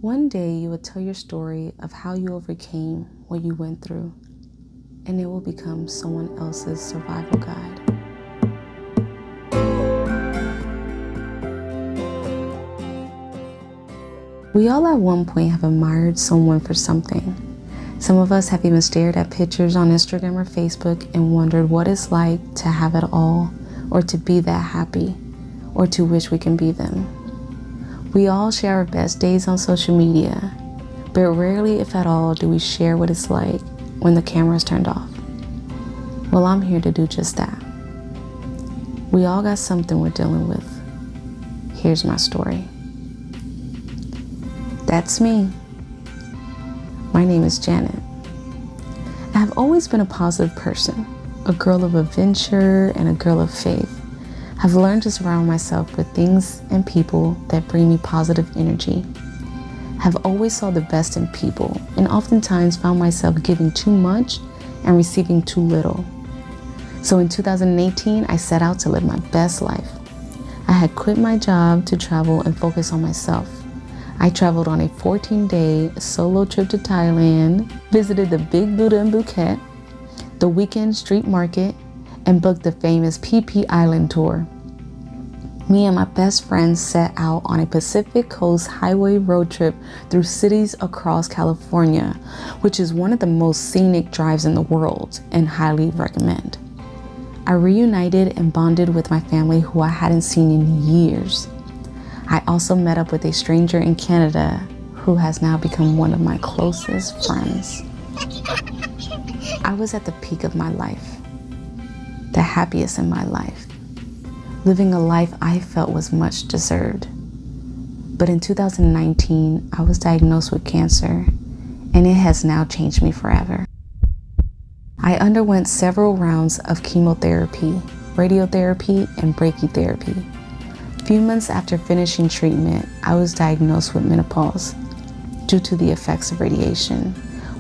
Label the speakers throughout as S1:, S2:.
S1: One day you will tell your story of how you overcame what you went through, and it will become someone else's survival guide. We all at one point have admired someone for something. Some of us have even stared at pictures on Instagram or Facebook and wondered what it's like to have it all, or to be that happy, or to wish we can be them. We all share our best days on social media, but rarely, if at all, do we share what it's like when the camera is turned off. Well, I'm here to do just that. We all got something we're dealing with. Here's my story. That's me. My name is Janet. I have always been a positive person, a girl of adventure and a girl of faith. I've learned to surround myself with things and people that bring me positive energy. I've always saw the best in people and oftentimes found myself giving too much and receiving too little. So in 2018, I set out to live my best life. I had quit my job to travel and focus on myself. I traveled on a 14-day solo trip to Thailand, visited the Big Buddha in Phuket, the weekend street market, and booked the famous PP Island tour. Me and my best friends set out on a Pacific Coast highway road trip through cities across California, which is one of the most scenic drives in the world, and highly recommend. I reunited and bonded with my family who I hadn't seen in years. I also met up with a stranger in Canada who has now become one of my closest friends. I was at the peak of my life, the happiest in my life, living a life I felt was much deserved. But in 2019, I was diagnosed with cancer, and it has now changed me forever. I underwent several rounds of chemotherapy, radiotherapy, and brachytherapy. A few months after finishing treatment, I was diagnosed with menopause due to the effects of radiation,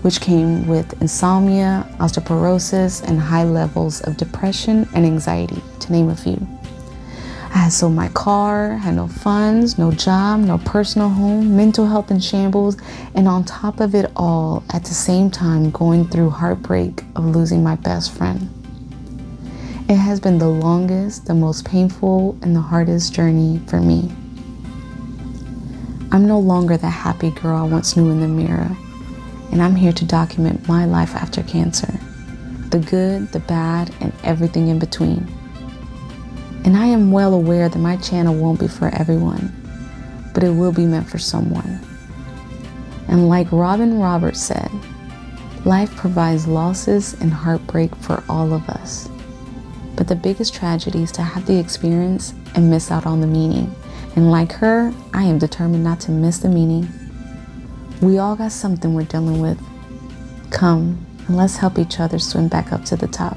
S1: which came with insomnia, osteoporosis, and high levels of depression and anxiety, to name a few. I had sold my car, had no funds, no job, no personal home, mental health in shambles, and on top of it all, at the same time, going through heartbreak of losing my best friend. It has been the longest, the most painful, and the hardest journey for me. I'm no longer the happy girl I once knew in the mirror, and I'm here to document my life after cancer, the good, the bad, and everything in between. And I am well aware that my channel won't be for everyone, but it will be meant for someone. And like Robin Roberts said, life provides losses and heartbreak for all of us. But the biggest tragedy is to have the experience and miss out on the meaning. And like her, I am determined not to miss the meaning. We all got something we're dealing with. Come and let's help each other swim back up to the top.